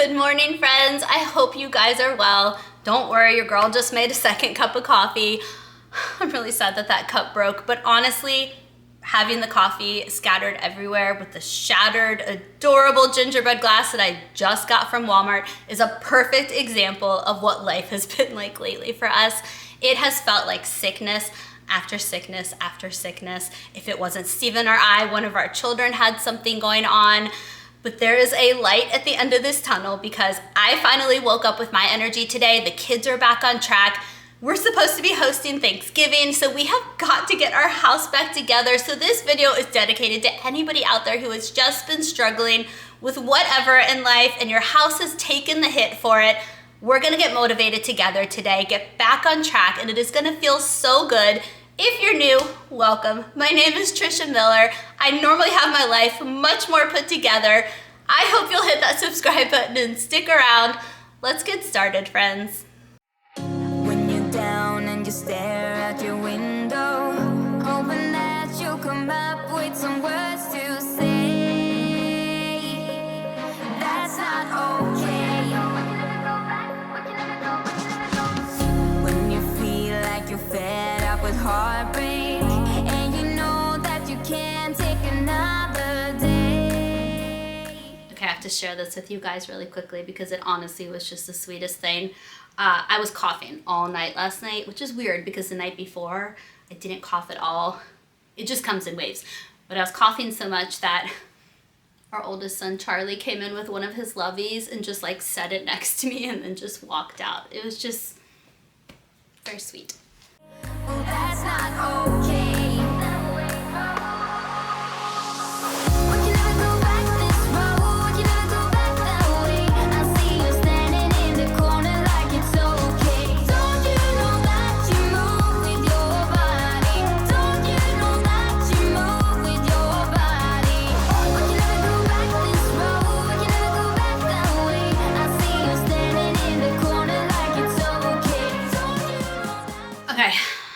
Good morning, friends. I hope you guys are well. Don't worry, your girl just made a second cup of coffee. I'm really sad that that cup broke, but honestly, having the coffee scattered everywhere with the shattered, adorable gingerbread glass that I just got from Walmart is a perfect example of what life has been like lately for us. It has felt like sickness after sickness after sickness. If it wasn't Steven or I, one of our children had something going on. But there is a light at the end of this tunnel because I finally woke up with my energy today. The kids are back on track. We're supposed to be hosting Thanksgiving, so we have got to get our house back together. So this video is dedicated to anybody out there who has just been struggling with whatever in life and your house has taken the hit for it. We're gonna get motivated together today, get back on track, and it is gonna feel so good. If you're new, welcome. My name is Trisha Miller. I normally have my life much more put together. I hope you'll hit that subscribe button and stick around. Let's get started, friends. When you're down and you stare out your window, hoping that you'll come up with some words to say. That's not okay. When you feel like you're fed up with heartbreak, and you know that you can't take another day. Okay, I have to share this with you guys really quickly because it honestly was just the sweetest thing. I was coughing all night last night, which is weird because the night before I didn't cough at all. It just comes in waves. But I was coughing so much that our oldest son Charlie came in with one of his lovies and just like set it next to me and then just walked out. It was just very sweet. Well, that's not okay. We can never go back this road. You never go back that way. I see you standing in the corner like it's okay. Don't you know that you move with your body? Don't you know that you move with your body? We can never go back this road. You never go back that way. I see you standing in the corner like it's okay. Don't you know that? Okay,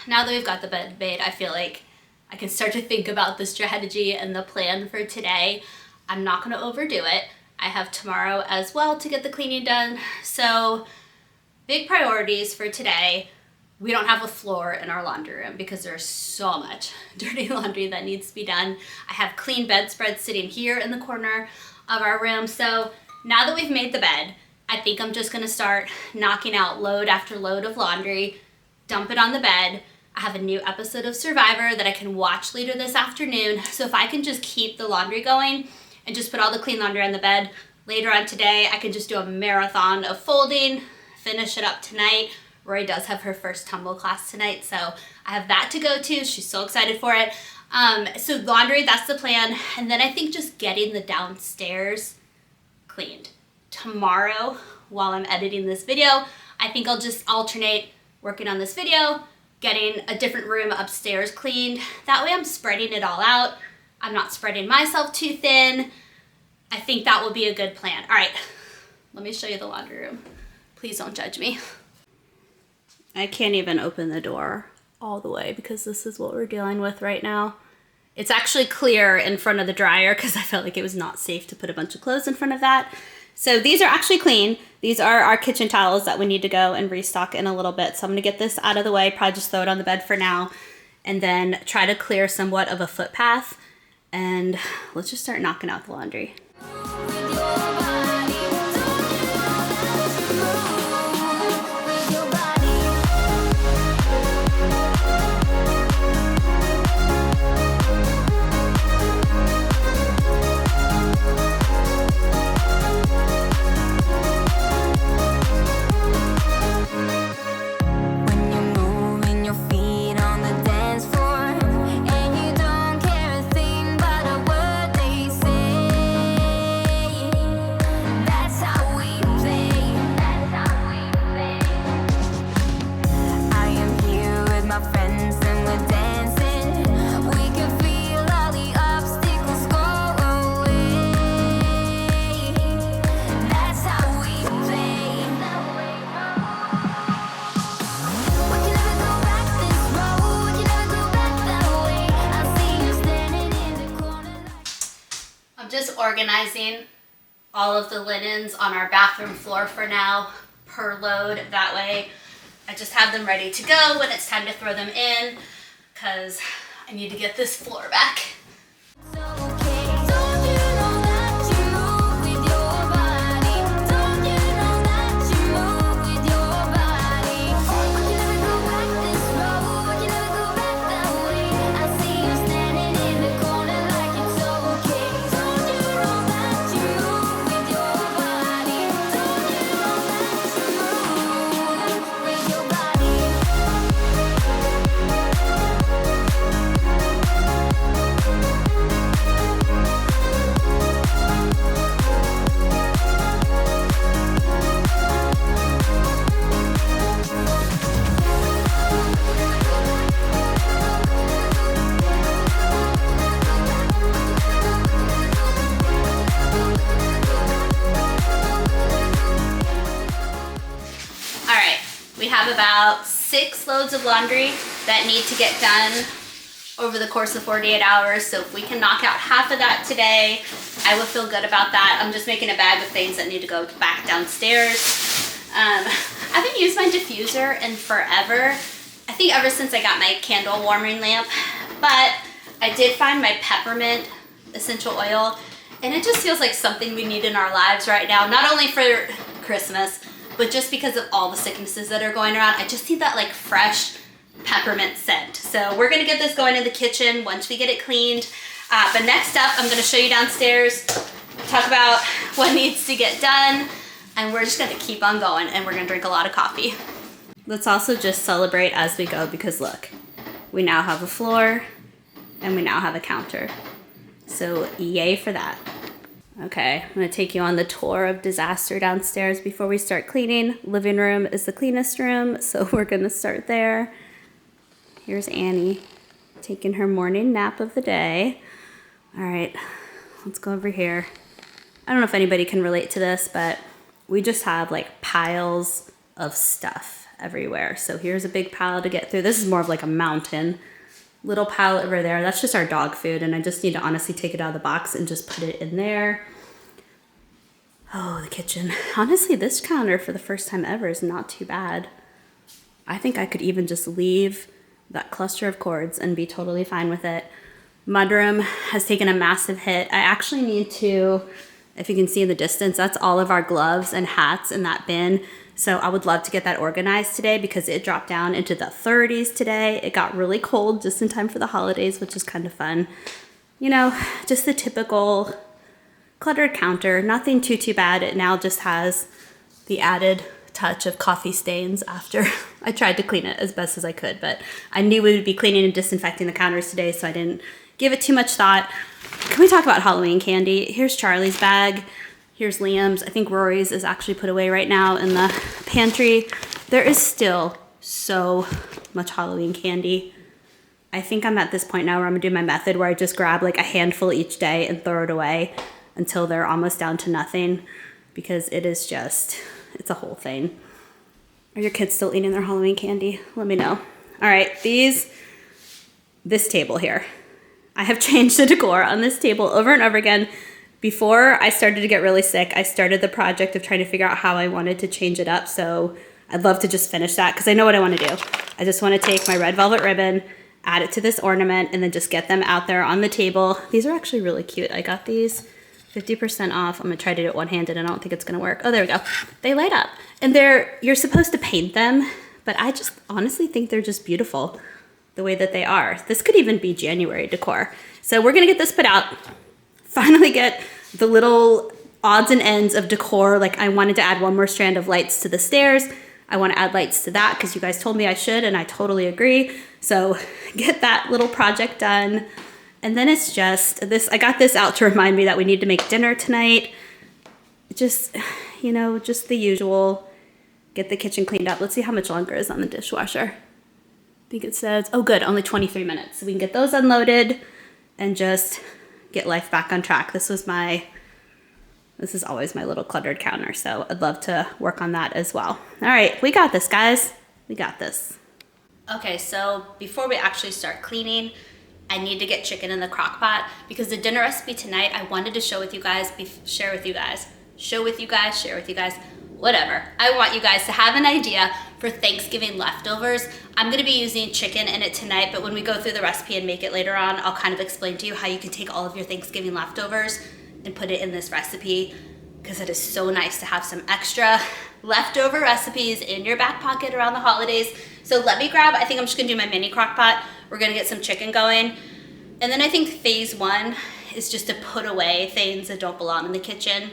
now that we've got the bed made, I feel like I can start to think about the strategy and the plan for today. I'm not gonna overdo it. I have tomorrow as well to get the cleaning done. So big priorities for today. We don't have a floor in our laundry room because there's so much dirty laundry that needs to be done. I have clean bedspreads sitting here in the corner of our room. So now that we've made the bed, I think I'm just gonna start knocking out load after load of laundry, dump it on the bed. I have a new episode of Survivor that I can watch later this afternoon. So if I can just keep the laundry going and just put all the clean laundry on the bed later on today, I can just do a marathon of folding, finish it up tonight. Rory does have her first tumble class tonight, so I have that to go to. She's so excited for it. So laundry, that's the plan. And then I think just getting the downstairs cleaned. Tomorrow, while I'm editing this video, I think I'll just alternate working on this video, getting a different room upstairs cleaned. That way I'm spreading it all out. I'm not spreading myself too thin. I think that will be a good plan. All right, let me show you the laundry room. Please don't judge me. I can't even open the door all the way because this is what we're dealing with right now. It's actually clear in front of the dryer because I felt like it was not safe to put a bunch of clothes in front of that. So these are actually clean. These are our kitchen towels that we need to go and restock in a little bit. So I'm gonna get this out of the way, probably just throw it on the bed for now, and then try to clear somewhat of a footpath. And let's just start knocking out the laundry. With your body, don't you know that you move with your body? When you're moving your feet on the dance floor, and you don't care a thing about a word they say. That's how we play. That's how we play. I am here with my friends and we're dancing. We can feel all the obstacles go away. That's how we play. We can never go back this road. You never go back that way. I see you standing in the corner. I'm just organizing all of the linens on our bathroom floor for now per load. That way I just have them ready to go when it's time to throw them in, because I need to get this floor back. We have about 6 loads of laundry that need to get done over the course of 48 hours. So if we can knock out half of that today, I would feel good about that. I'm just making a bag of things that need to go back downstairs. I haven't used my diffuser in forever. I think ever since I got my candle warming lamp, but I did find my peppermint essential oil, and it just feels like something we need in our lives right now, not only for Christmas, but just because of all the sicknesses that are going around. I just need that like fresh peppermint scent. So we're gonna get this going in the kitchen once we get it cleaned. But next up, I'm gonna show you downstairs, talk about what needs to get done, and we're just gonna keep on going, and we're gonna drink a lot of coffee. Let's also just celebrate as we go, because look, we now have a floor and we now have a counter. So yay for that. Okay, I'm gonna take you on the tour of disaster downstairs before we start cleaning. Living room is the cleanest room, so we're gonna start there. Here's Annie taking her morning nap of the day. All right, let's go over here. I don't know if anybody can relate to this, but we just have like piles of stuff everywhere. So here's a big pile to get through. This is more of like a mountain. Little pile over there, that's just our dog food, and I just need to honestly take it out of the box and just put it in there. Oh, the kitchen. Honestly, this counter for the first time ever is not too bad. I think I could even just leave that cluster of cords and be totally fine with it. Mudroom has taken a massive hit. I actually need to, if you can see in the distance, that's all of our gloves and hats in that bin. So I would love to get that organized today, because it dropped down into the 30s today. It got really cold just in time for the holidays, which is kind of fun. You know, just the typical cluttered counter, nothing too bad. It now just has the added touch of coffee stains after I tried to clean it as best as I could, but I knew we would be cleaning and disinfecting the counters today, so I didn't give it too much thought. Can we talk about Halloween candy? Here's Charlie's bag. Here's Liam's. I think Rory's is actually put away right now in the pantry. There is still so much Halloween candy. I think I'm at this point now where I'm gonna do my method where I just grab like a handful each day and throw it away until they're almost down to nothing, because it is just, it's a whole thing. Are your kids still eating their Halloween candy? Let me know. All right, this table here. I have changed the decor on this table over and over again. Before I started to get really sick, I started the project of trying to figure out how I wanted to change it up. So I'd love to just finish that, because I know what I want to do. I just want to take my red velvet ribbon, add it to this ornament, and then just get them out there on the table. These are actually really cute. I got these 50% off. I'm gonna try to do it one-handed, and I don't think it's gonna work. Oh, there we go. They light up. And you're supposed to paint them, but I just honestly think they're just beautiful the way that they are. This could even be January decor. So we're gonna get this put out. Finally get the little odds and ends of decor. Like, I wanted to add one more strand of lights to the stairs. I want to add lights to that because you guys told me I should, and I totally agree. So get that little project done. And then it's just this, I got this out to remind me that we need to make dinner tonight. Just, you know, just the usual. Get the kitchen cleaned up. Let's see how much longer is on the dishwasher. I think it says, oh good, only 23 minutes. So we can get those unloaded and just get life back on track. This is always my little cluttered counter, so I'd love to work on that as well. All right, we got this, guys. We got this. Okay, so before we actually start cleaning, I need to get chicken in the crock pot, because the dinner recipe tonight I wanted to share with you guys show with you guys, share with you guys, whatever. I want you guys to have an idea for Thanksgiving leftovers. I'm gonna be using chicken in it tonight, but when we go through the recipe and make it later on, I'll kind of explain to you how you can take all of your Thanksgiving leftovers and put it in this recipe, because it is so nice to have some extra leftover recipes in your back pocket around the holidays. So let me grab, I think I'm just gonna do my mini crock pot. We're gonna get some chicken going. And then I think phase one is just to put away things that don't belong in the kitchen,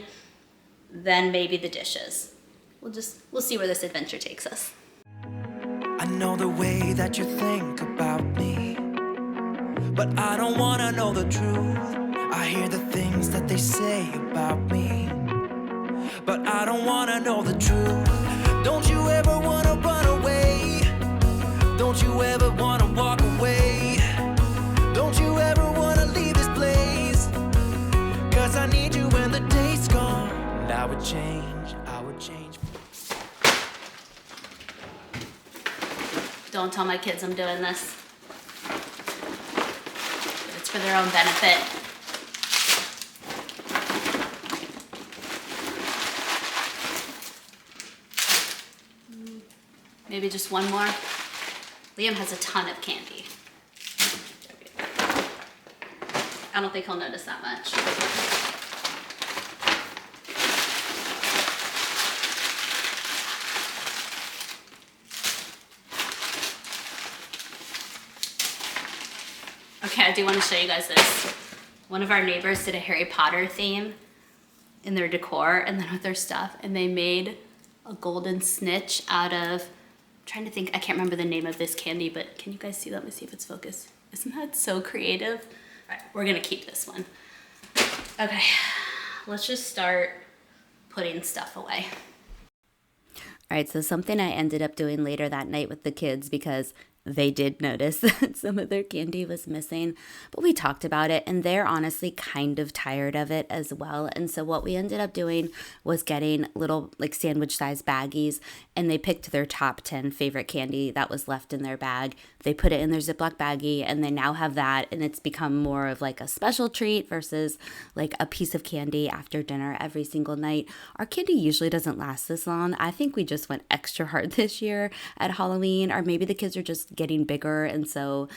then maybe the dishes. We'll see where this adventure takes us. I know the way that you think about me, but I don't wanna know the truth. I hear the things that they say about me, but I don't wanna know the truth. Don't you ever wanna run away? Don't you ever wanna walk away? Don't you ever wanna leave this place? 'Cause I need you when the day's gone. And I would change, I would change. Don't tell my kids I'm doing this. It's for their own benefit. Maybe just one more. Liam has a ton of candy. I don't think he'll notice that much. Okay, I do want to show you guys this. One of our neighbors did a Harry Potter theme in their decor and then with their stuff, and they made a golden snitch out of, I'm trying to think, I can't remember the name of this candy, but can you guys see? Let me see if it's focused. Isn't that so creative? All right, we're gonna keep this one. Okay, let's just start putting stuff away. All right, so something I ended up doing later that night with the kids, because they did notice that some of their candy was missing, but we talked about it and they're honestly kind of tired of it as well. And so what we ended up doing was getting little like sandwich sized baggies, and they picked their top 10 favorite candy that was left in their bag. They put it in their Ziploc baggie and they now have that, and it's become more of like a special treat versus like a piece of candy after dinner every single night. Our candy usually doesn't last this long. I think we just went extra hard this year at Halloween, or maybe the kids are just getting bigger, and so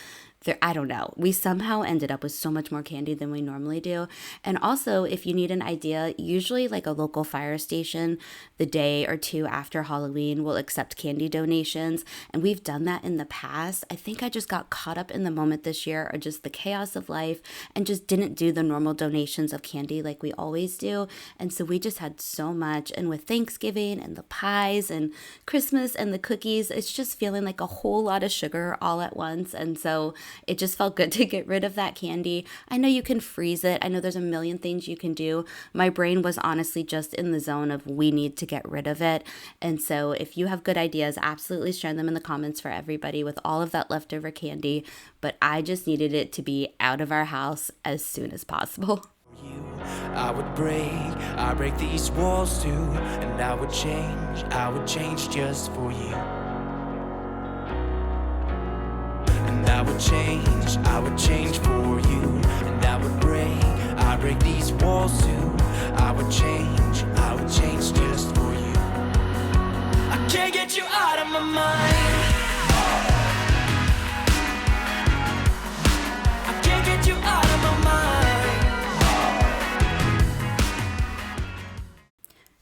I don't know. We somehow ended up with so much more candy than we normally do. And also, if you need an idea, usually like a local fire station the day or two after Halloween will accept candy donations. And we've done that in the past. I think I just got caught up in the moment this year, or just the chaos of life, and just didn't do the normal donations of candy like we always do. And so we just had so much. And with Thanksgiving and the pies and Christmas and the cookies, it's just feeling like a whole lot of sugar all at once. And so it just felt good to get rid of that candy. I know you can freeze it. I know there's a million things you can do. My brain was honestly just in the zone of we need to get rid of it. And so if you have good ideas, absolutely share them in the comments for everybody with all of that leftover candy. But I just needed it to be out of our house as soon as possible. I would break these walls too, and I would change just for you. And I would change for you, and I'd break these walls too. I would change just for you. I can't get you out of my mind. I can't get you out of my mind.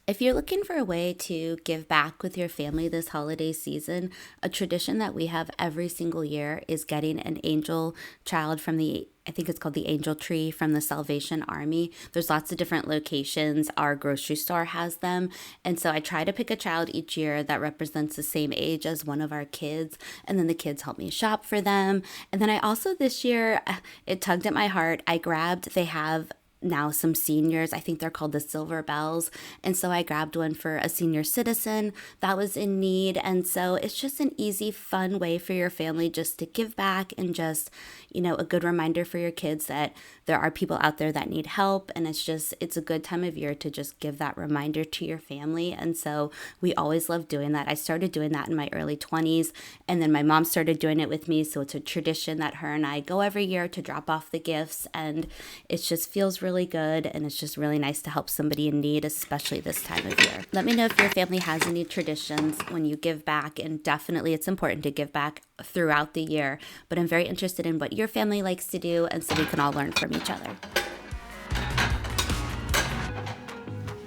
If you're looking for a way to give back with your family this holiday season, a tradition that we have every single year is getting an angel child from I think it's called the Angel Tree from the Salvation Army. There's lots of different locations. Our grocery store has them. And so I try to pick a child each year that represents the same age as one of our kids. And then the kids help me shop for them. And then I also this year, it tugged at my heart. They have now some seniors. I think they're called the Silver Bells. And so I grabbed one for a senior citizen that was in need. And so it's just an easy, fun way for your family just to give back, and just, a good reminder for your kids that there are people out there that need help. And it's a good time of year to just give that reminder to your family. And so we always love doing that. I started doing that in my early 20s, and then my mom started doing it with me. So it's a tradition that her and I go every year to drop off the gifts, and it just feels really really good, and it's just really nice to help somebody in need, especially this time of year. Let me know if your family has any traditions when you give back, and definitely it's important to give back throughout the year, but I'm very interested in what your family likes to do, and so we can all learn from each other.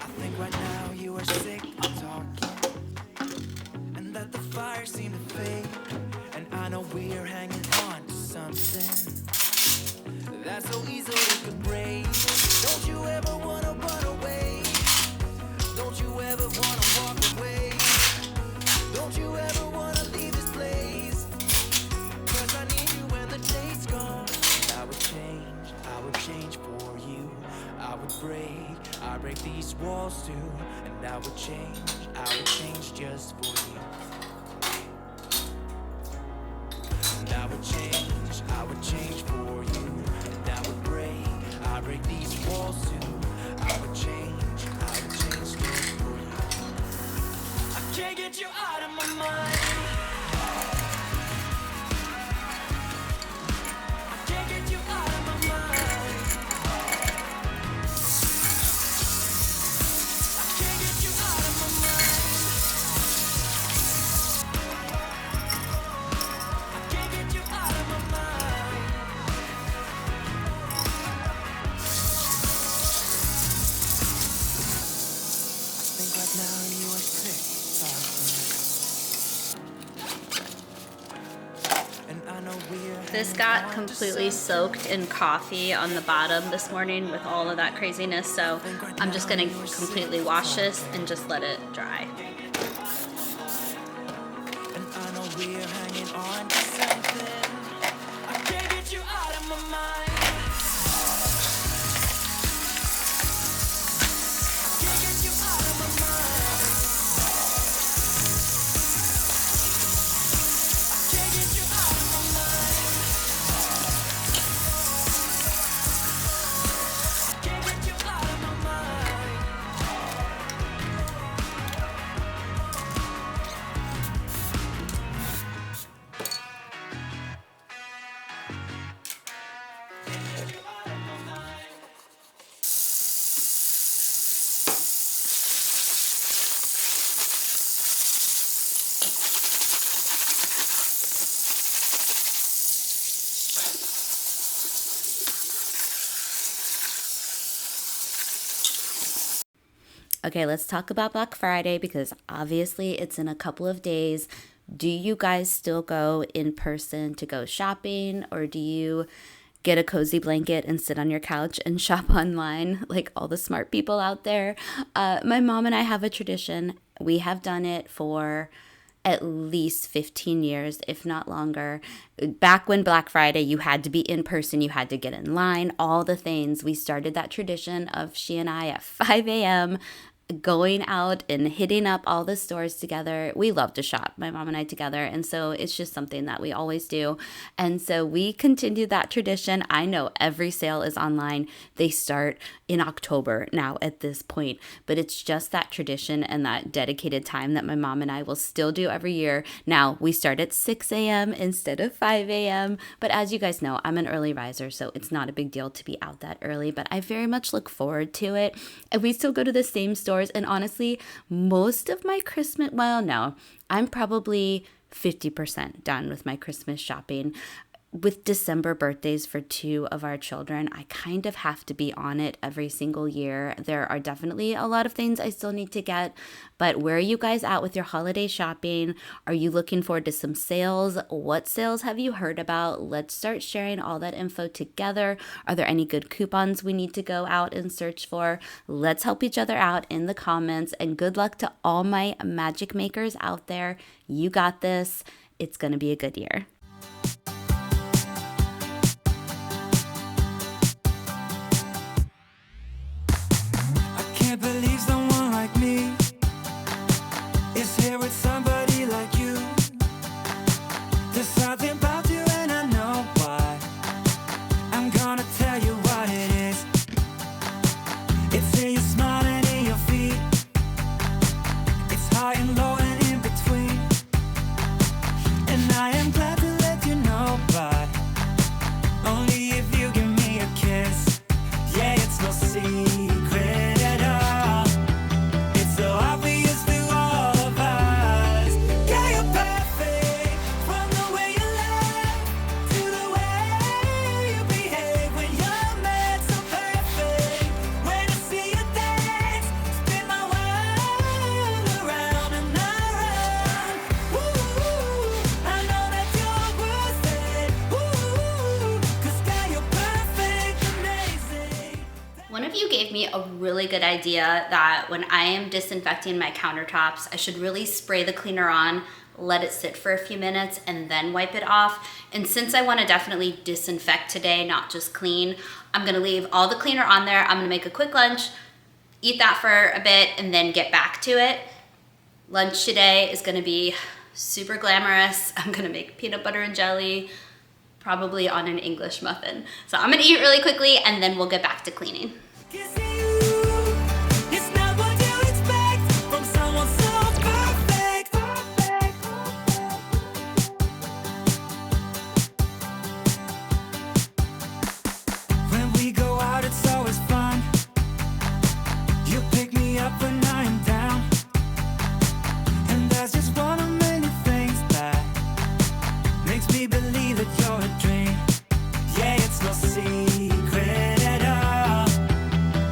I think right now you are sick of talking, and that the fire seemed to fade. And I know we're hanging on to something that so easily could break. Don't you ever wanna run away? Don't you ever wanna walk away? Don't you ever wanna leave this place? 'Cause I need you when the day's gone. I would change for you. I would break these walls too. And I would change just for you. And I would change for you. And I would break these walls too. I would change just for you. I can't get you out of my mind. I can't get you out of my mind. I can't get you out of my mind. I can't get you out of my mind. I think right now you are sick of talking. And I know we're This hanging got on to completely something. soaked in coffee on the bottom this morning with all of that craziness, so I'm just gonna completely wash this and just let it dry. And I know we're hanging on to something. I can't get you out of my mind. I can't get you out of my mind. I can't get you out of my mind. I can't get you out of my mind. Okay, let's talk about Black Friday because obviously it's in a couple of days. Do you guys still go in person to go shopping, or do you get a cozy blanket and sit on your couch and shop online like all the smart people out there? My mom and I have a tradition. We have done it for at least 15 years, if not longer. Back when Black Friday, you had to be in person, you had to get in line, all the things. We started that tradition of she and I at 5 a.m. going out and hitting up all the stores together. We love to shop, my mom and I together. And so it's just something that we always do. And so we continue that tradition. I know every sale is online. They start in October now at this point, but it's just that tradition and that dedicated time that my mom and I will still do every year. Now we start at 6 a.m. instead of 5 a.m. But as you guys know, I'm an early riser, so it's not a big deal to be out that early, but I very much look forward to it. And we still go to the same stores. And honestly, most of my Christmas, well, no, I'm probably 50% done with my Christmas shopping. With December birthdays for two of our children, I kind of have to be on it every single year. There are definitely a lot of things I still need to get, but where are you guys at with your holiday shopping? Are you looking forward to some sales? What sales have you heard about? Let's start sharing all that info together. Are there any good coupons we need to go out and search for? Let's help each other out in the comments, and good luck to all my magic makers out there. You got this. It's going to be a good year. I can't believe someone like me is here with somebody like you. There's something about you and I know why. I'm gonna tell you what it is. It's in your smile and in your feet. It's high and low and in between. And I am glad to of you gave me a really good idea that when I am disinfecting my countertops, I should really spray the cleaner on, let it sit for a few minutes, and then wipe it off. And since I want to definitely disinfect today, not just clean, I'm going to leave all the cleaner on there. I'm going to make a quick lunch, eat that for a bit, and then get back to it. Lunch today is going to be super glamorous. I'm going to make peanut butter and jelly, probably on an English muffin. So I'm going to eat really quickly, and then we'll get back to cleaning. Kissing you, it's not what you expect from someone so perfect. When we go out, it's always fun. You pick me up when I'm down, and that's just one of many things that makes me believe that you're a dream. Yeah, it's no secret at all.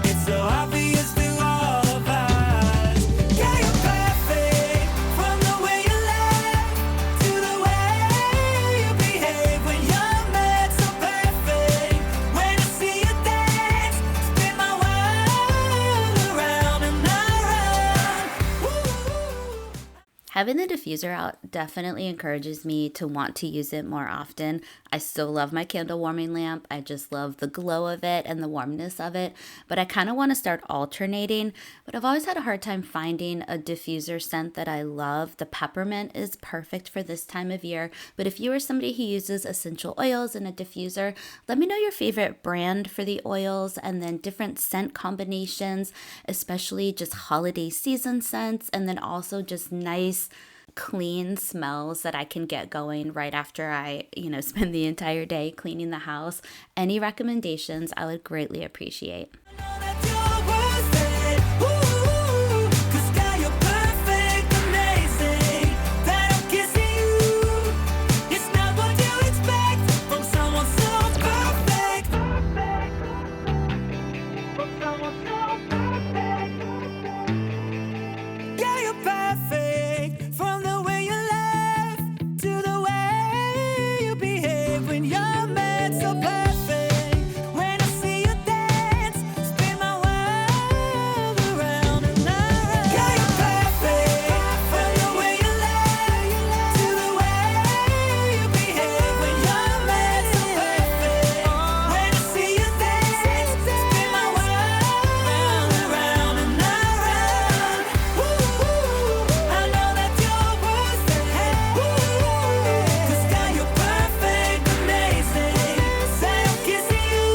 It's so obvious to all of us. Yeah, you're perfect from the way you laugh to the way you behave when you're mad. So perfect when I see you dance, spin my world around and around. Woo. Having the diffuser out definitely encourages me to want to use it more often. I still love my candle warming lamp. I just love the glow of it and the warmness of it, but I kind of want to start alternating. But I've always had a hard time finding a diffuser scent that I love. The peppermint is perfect for this time of year, but if you are somebody who uses essential oils in a diffuser, let me know your favorite brand for the oils and then different scent combinations, especially just holiday season scents, and then also just nice clean smells that I can get going right after I, spend the entire day cleaning the house. Any recommendations I would greatly appreciate. I know that you're worth it. Ooh, 'cause girl, you're perfect, amazing. That I'm kissing you, it's not what you expect from someone so perfect. From someone so perfect. Yeah, you're perfect from the way you laugh to the way you behave when you're mad. So perfect when I see you dance, spin my world around and around. Yeah, you're perfect from the way you laugh to the way you behave when you're mad. So perfect when I see you dance, spin my world around and around. Woo, I know that you're worth it. Woo, 'cause girl, you're perfect, amazing. Say I'm kissing you,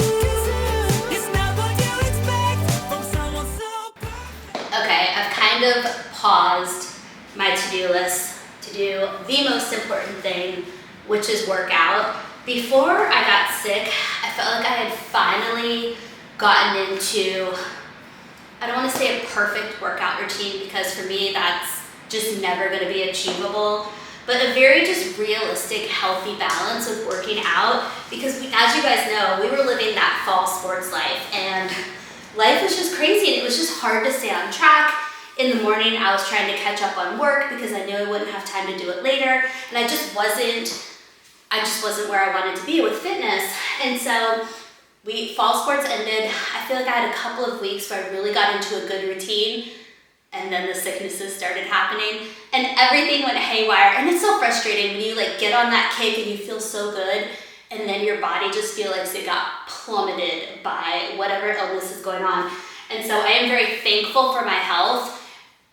it's not what you expect from someone so perfect. Okay, I've kind of paused my to-do list to do the most important thing, which is work out. Before I got sick, I felt like I had finally gotten into, I don't want to say a perfect workout routine because for me that's just never going to be achievable, but a very just realistic, healthy balance of working out because as you guys know, we were living that fall sports life and life was just crazy and it was just hard to stay on track. In the morning, I was trying to catch up on work because I knew I wouldn't have time to do it later, and I just wasn't where I wanted to be with fitness. And so fall sports ended. I feel like I had a couple of weeks where I really got into a good routine, and then the sicknesses started happening, and everything went haywire. And it's so frustrating when you get on that kick and you feel so good, and then your body just feels like it got plummeted by whatever illness is going on. And so I am very thankful for my health.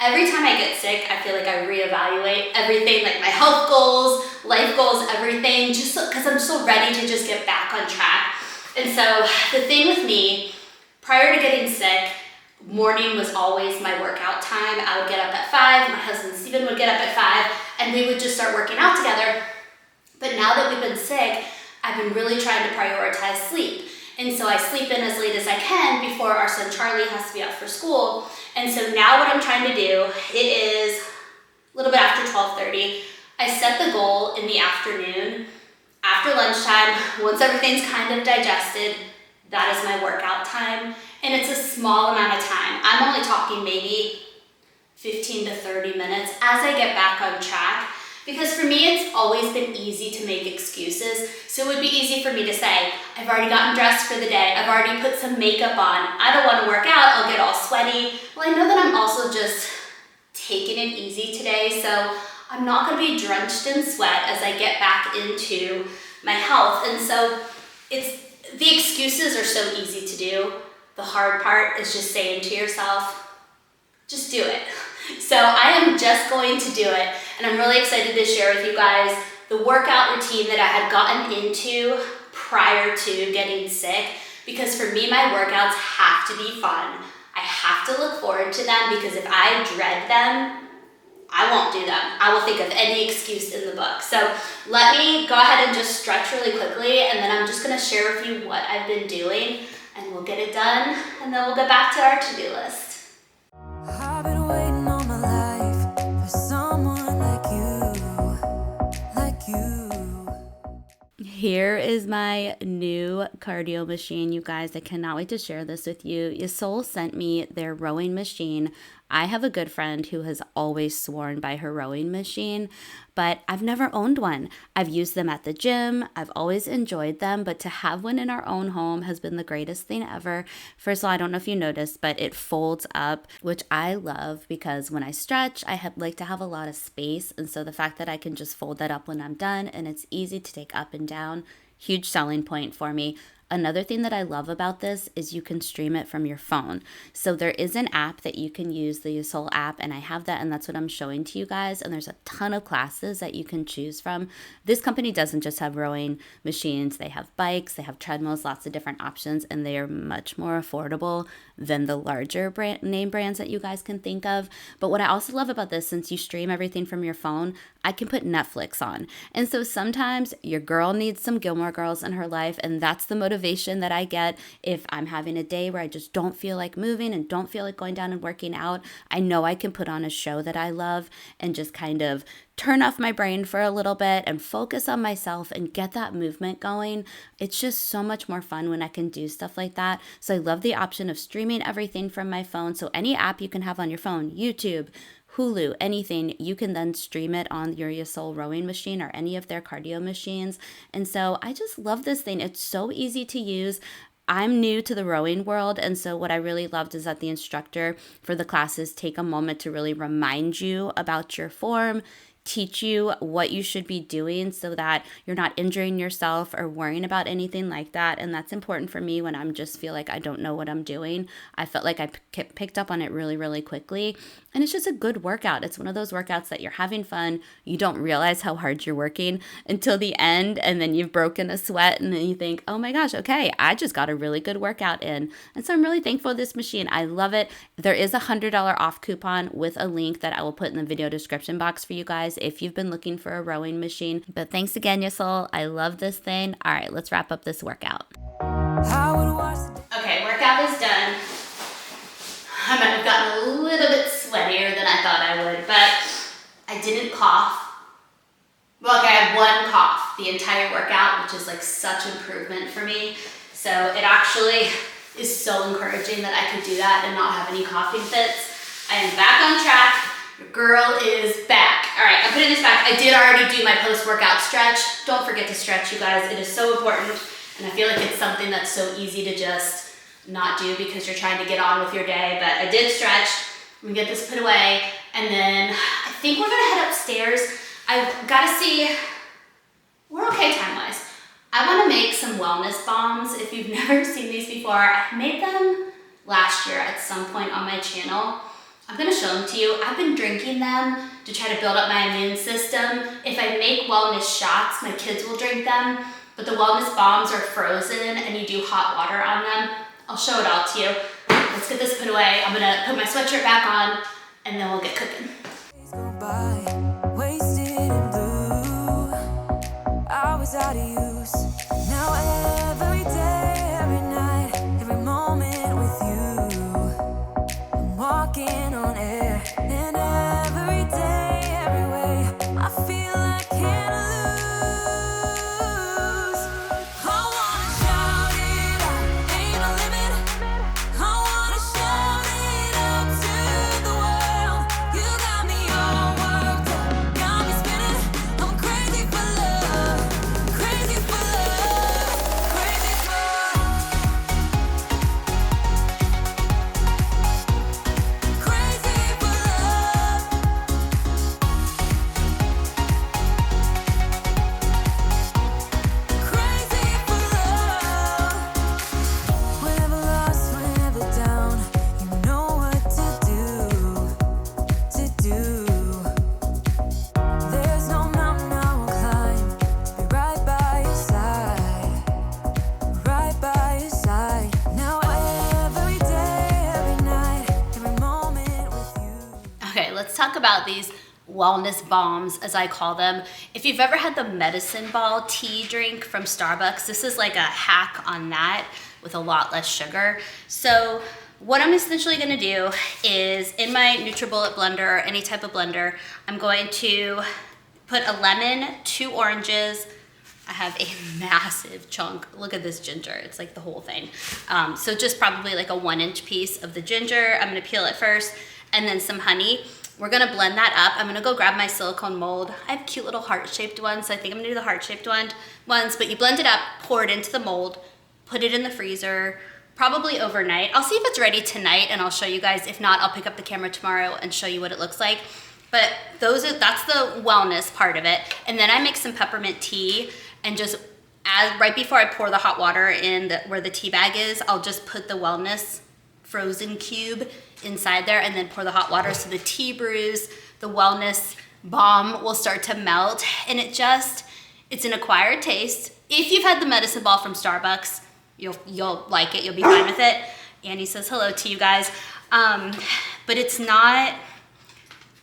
Every time I get sick, I feel like I reevaluate everything, like my health goals, life goals, everything, just because I'm so ready to just get back on track. And so the thing with me, prior to getting sick, morning was always my workout time. I would get up at 5, my husband Steven would get up at 5, and we would just start working out together. But now that we've been sick, I've been really trying to prioritize sleep. And so I sleep in as late as I can before our son Charlie has to be up for school. And so now what I'm trying to do, it is a little bit after 12:30. I set the goal in the afternoon, after lunchtime, once everything's kind of digested, that is my workout time. And it's a small amount of time. I'm only talking maybe 15 to 30 minutes as I get back on track Because for me, it's always been easy to make excuses. So it would be easy for me to say, I've already gotten dressed for the day. I've already put some makeup on. I don't want to work out. I'll get all sweaty. Well, I know that I'm also just taking it easy today. So I'm not going to be drenched in sweat as I get back into my health. And so the excuses are so easy to do. The hard part is just saying to yourself, just do it. So I am just going to do it. And I'm really excited to share with you guys the workout routine that I had gotten into prior to getting sick. Because for me, my workouts have to be fun. I have to look forward to them, because if I dread them, I won't do them. I will think of any excuse in the book. So let me go ahead and just stretch really quickly, and then I'm just gonna share with you what I've been doing, and we'll get it done, and then we'll get back to our to-do list. I've been waiting all my life for someone like you. Here is my new cardio machine, you guys. I cannot wait to share this with you. YeSoul sent me their rowing machine. I have a good friend who has always sworn by her rowing machine, but I've never owned one. I've used them at the gym. I've always enjoyed them, but to have one in our own home has been the greatest thing ever. First of all, I don't know if you noticed, but it folds up, which I love, because when I stretch, like to have a lot of space. And so the fact that I can just fold that up when I'm done and it's easy to take up and down, huge selling point for me. Another thing that I love about this is you can stream it from your phone. So there is an app that you can use, the YeSoul app, and I have that, and that's what I'm showing to you guys. And there's a ton of classes that you can choose from. This company doesn't just have rowing machines. They have bikes, they have treadmills, lots of different options, and they are much more affordable than the larger name brands that you guys can think of. But what I also love about this, since you stream everything from your phone, I can put Netflix on. And so sometimes your girl needs some Gilmore Girls in her life, and that's the motivation that I get if I'm having a day where I just don't feel like moving and don't feel like going down and working out. I know I can put on a show that I love and just kind of turn off my brain for a little bit and focus on myself and get that movement going. It's just so much more fun when I can do stuff like that. So I love the option of streaming everything from my phone. So any app you can have on your phone, YouTube, Hulu, anything, you can then stream it on your YeSoul rowing machine or any of their cardio machines. And so I just love this thing. It's so easy to use. I'm new to the rowing world, and so what I really loved is that the instructor for the classes take a moment to really remind you about your form, teach you what you should be doing so that you're not injuring yourself or worrying about anything like that. And that's important for me when I'm just feel like I don't know what I'm doing. I felt like I picked up on it really, really quickly. And it's just a good workout. It's one of those workouts that you're having fun. You don't realize how hard you're working until the end, and then you've broken a sweat, and then you think, oh my gosh, okay, I just got a really good workout in. And so I'm really thankful for this machine. I love it. There is a $100 off coupon with a link that I will put in the video description box for you guys if you've been looking for a rowing machine. But thanks again, YeSoul. I love this thing. All right, let's wrap up this workout. Okay, workout is done. I might have gotten a little bit sweatier than I thought I would, but I didn't cough. Well, okay, I had one cough the entire workout, which is like such improvement for me. So it actually is so encouraging that I could do that and not have any coughing fits. I am back on track. Your girl is back. All right, I'm putting this back. I did already do my post-workout stretch. Don't forget to stretch, you guys. It is so important, and I feel like it's something that's so easy to just not do because you're trying to get on with your day, but I did stretch. I'm gonna get this put away, and then I think we're gonna head upstairs. I've gotta see, we're okay time-wise. I wanna make some wellness bombs. If you've never seen these before, I made them last year at some point on my channel. I'm gonna show them to you. I've been drinking them to try to build up my immune system. If I make wellness shots, my kids will drink them, but the wellness bombs are frozen and you do hot water on them. I'll show it all to you. Let's get this put away. I'm gonna put my sweatshirt back on and then we'll get cooking. Wasted in blue, I was out of use. Now every day, every night, every moment with you, I'm walking on air. And every day, every way, I feel I can't lose. I wanna shout it out, ain't no limit. I wanna shout it out to the world. You got me all worked talk about these wellness bombs, as I call them. If you've ever had the medicine ball tea drink from Starbucks, this is like a hack on that with a lot less sugar. So what I'm essentially gonna do is in my NutriBullet blender or any type of blender, I'm going to put a lemon, 2 oranges. I have a massive chunk. Look at this ginger. It's like the whole thing. So just probably like a 1-inch piece of the ginger. I'm gonna peel it first, and then some honey. We're gonna blend that up. I'm gonna go grab my silicone mold. I have cute little heart-shaped ones, so I think I'm gonna do the heart-shaped ones, but you blend it up, pour it into the mold, put it in the freezer, probably overnight. I'll see if it's ready tonight and I'll show you guys. If not, I'll pick up the camera tomorrow and show you what it looks like. But that's the wellness part of it. And then I make some peppermint tea, and just right before I pour the hot water in where the tea bag is, I'll just put the wellness frozen cube inside there and then pour the hot water, so the tea brews, the wellness bomb will start to melt, and it's an acquired taste. If you've had the medicine ball from Starbucks, you'll like it, you'll be fine with it. Annie says hello to you guys. But it's a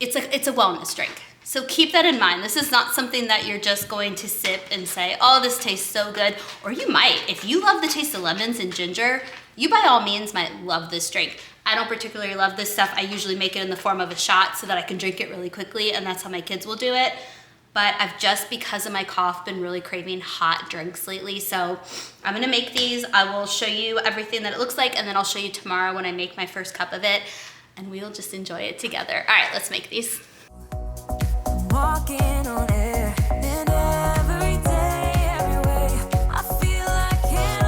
wellness drink. So keep that in mind. This is not something that you're just going to sip and say, oh, this tastes so good. Or you might. If you love the taste of lemons and ginger, you by all means might love this drink. I don't particularly love this stuff. I usually make it in the form of a shot so that I can drink it really quickly, and that's how my kids will do it. But I've just, because of my cough, been really craving hot drinks lately. So I'm gonna make these. I will show you everything that it looks like, and then I'll show you tomorrow when I make my first cup of it, and we'll just enjoy it together. All right, let's make these. Walking on air, and every day, every way, I feel I can't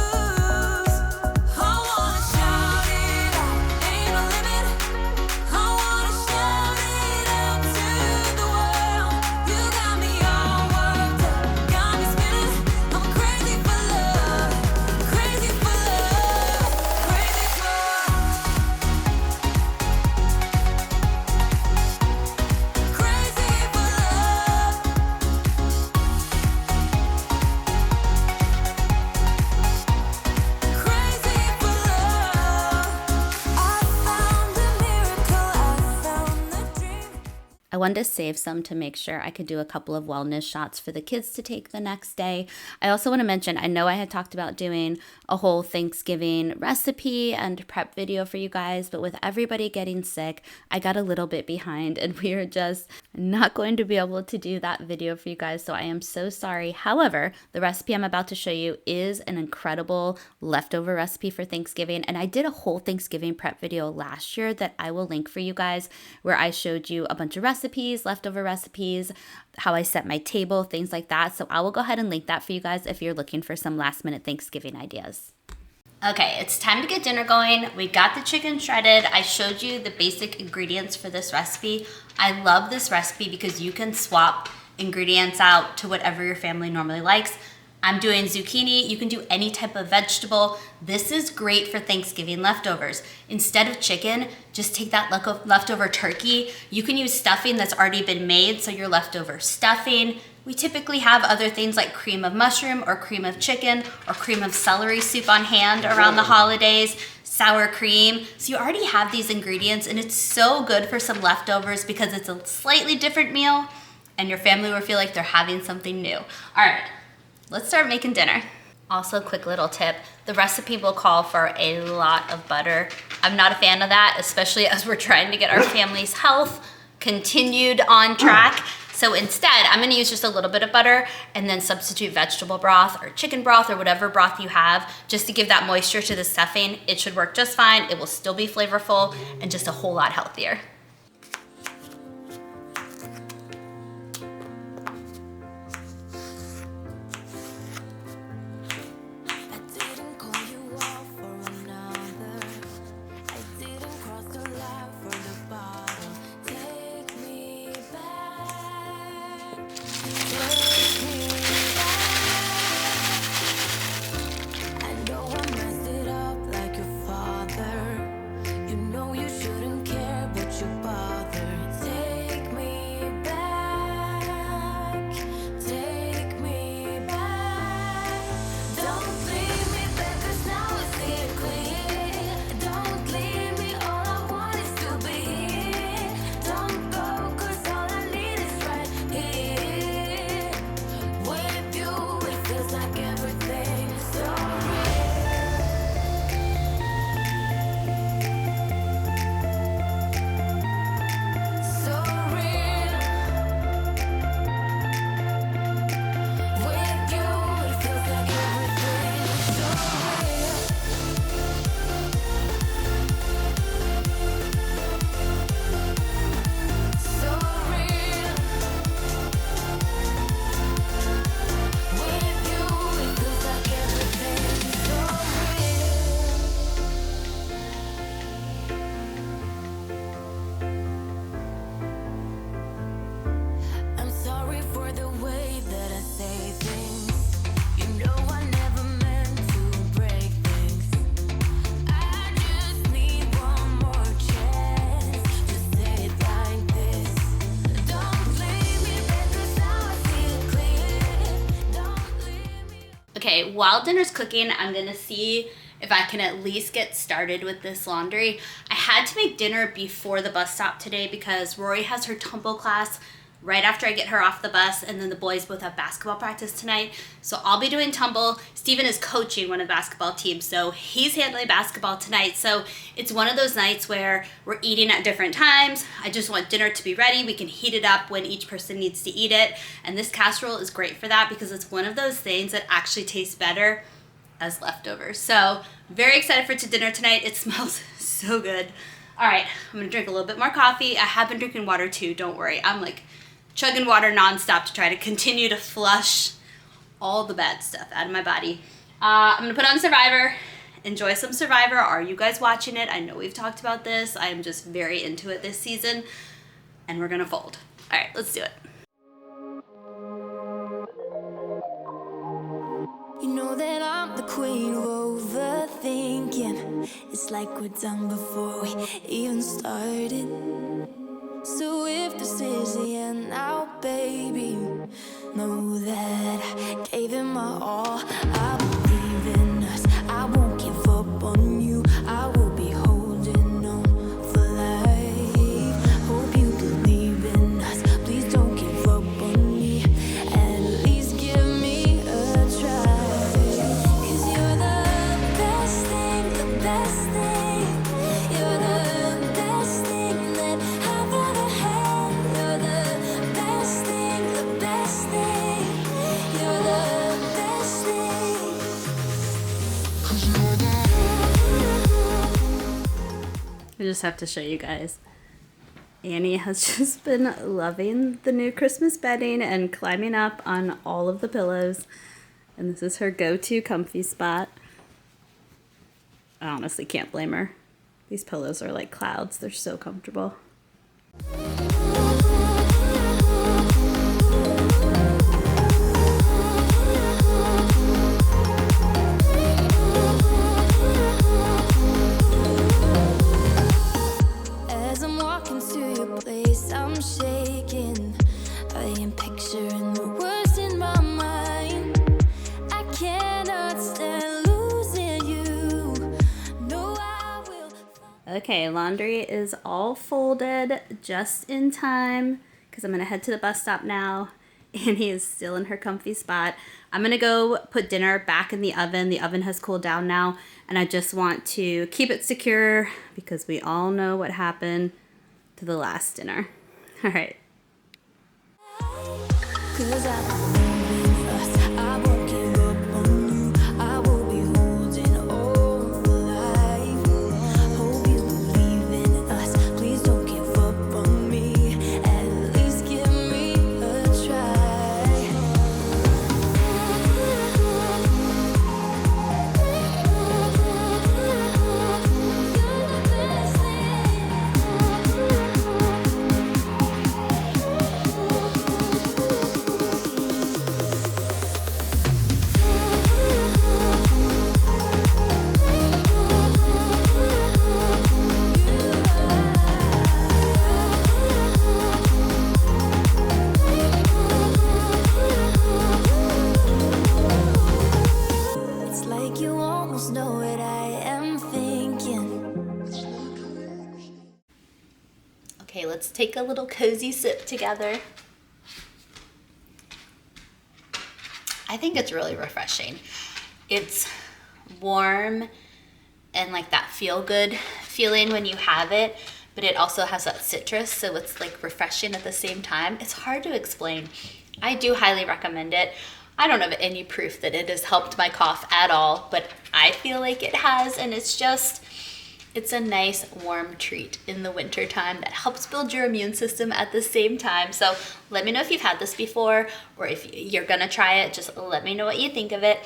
lose. I wanna shout it out, ain't no limit. I wanna shout it out to the world. You got me all worked up, got me spinning. I'm crazy for love, crazy for love, crazy for I wanted to save some to make sure I could do a couple of wellness shots for the kids to take the next day. I also want to mention, I know I had talked about doing a whole Thanksgiving recipe and prep video for you guys, but with everybody getting sick, I got a little bit behind and we are just not going to be able to do that video for you guys, so I am so sorry. However, the recipe I'm about to show you is an incredible leftover recipe for Thanksgiving, and I did a whole Thanksgiving prep video last year that I will link for you guys, where I showed you a bunch of recipes, leftover recipes, how I set my table, things like that. So I will go ahead and link that for you guys if you're looking for some last minute Thanksgiving ideas. Okay, it's time to get dinner going. We got the chicken shredded. I showed you the basic ingredients for this recipe. I love this recipe because you can swap ingredients out to whatever your family normally likes. I'm doing zucchini. You can do any type of vegetable. This is great for Thanksgiving leftovers. Instead of chicken, just take that leftover turkey. You can use stuffing that's already been made, so your leftover stuffing. We typically have other things like cream of mushroom or cream of chicken or cream of celery soup on hand around the holidays, sour cream. So you already have these ingredients, and it's so good for some leftovers because it's a slightly different meal and your family will feel like they're having something new. All right. Let's start making dinner. Also, quick little tip, the recipe will call for a lot of butter. I'm not a fan of that, especially as we're trying to get our family's health continued on track. So instead, I'm gonna use just a little bit of butter and then substitute vegetable broth or chicken broth or whatever broth you have, just to give that moisture to the stuffing. It should work just fine. It will still be flavorful and just a whole lot healthier. I didn't call you off for another. I didn't cross the line for the bottom. Take me back. Take me back. I know I messed it up like your father. You know you shouldn't care, but you while dinner's cooking, I'm gonna see if I can at least get started with this laundry. I had to make dinner before the bus stop today because Rory has her tumble class right after I get her off the bus, and then the boys both have basketball practice tonight. So I'll be doing tumble. Steven is coaching one of the basketball teams, so he's handling basketball tonight. So it's one of those nights where we're eating at different times. I just want dinner to be ready. We can heat it up when each person needs to eat it. And this casserole is great for that because it's one of those things that actually tastes better as leftovers. So very excited for dinner tonight. It smells so good. All right, I'm gonna drink a little bit more coffee. I have been drinking water too, don't worry. I'm like chugging water nonstop to try to continue to flush all the bad stuff out of my body. I'm gonna put on Survivor, enjoy some Survivor. Are you guys watching it? I know we've talked about this. I am just very into it this season, and we're gonna fold. All right, let's do it. You know that I'm the queen of overthinking. It's like we're done before we even started. So if this is the end now, baby, know that I gave it my all. I believe in us. I won't give up on you. I will be holding on for life. Hope you believe in us. Please don't give up on me. At least give me a try. 'Cause you're the best thing, the best thing. You're the best thing that I've ever had. You're the best thing, the best thing. You're the best thing. I just have to show you guys. Annie has just been loving the new Christmas bedding and climbing up on all of the pillows. And this is her go-to comfy spot. I honestly can't blame her. These pillows are like clouds. They're so comfortable. As I'm walking to your place, I'm shaking. I am picturing the words in my mind. I cannot stand losing you. No, I will. Okay, laundry is all folded just in time because I'm gonna head to the bus stop now. Annie is still in her comfy spot. I'm gonna go put dinner back in the oven. The oven has cooled down now, and I just want to keep it secure because we all know what happened to the last dinner. All right. 'Cause I believe in us. I won't give up on you. I will be holding on for life. Hope you believe in us. Please don't give up on me. At least give me a try. You're the best It's like you almost know what I am thinking. Okay, let's take a little cozy sip together. I think it's really refreshing. It's warm and like that feel good feeling when you have it, but it also has that citrus, so it's like refreshing at the same time. It's hard to explain. I do highly recommend it. I don't have any proof that it has helped my cough at all, but I feel like it has, and it's a nice warm treat in the winter time that helps build your immune system at the same time. So let me know if you've had this before, or if you're gonna try it, just let me know what you think of it.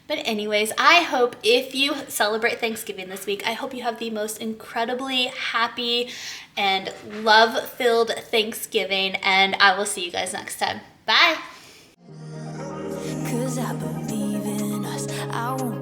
But anyways, I hope if you celebrate Thanksgiving this week, I hope you have the most incredibly happy and love-filled Thanksgiving, and I will see you guys next time. Bye. 'Cause I believe in us. I won't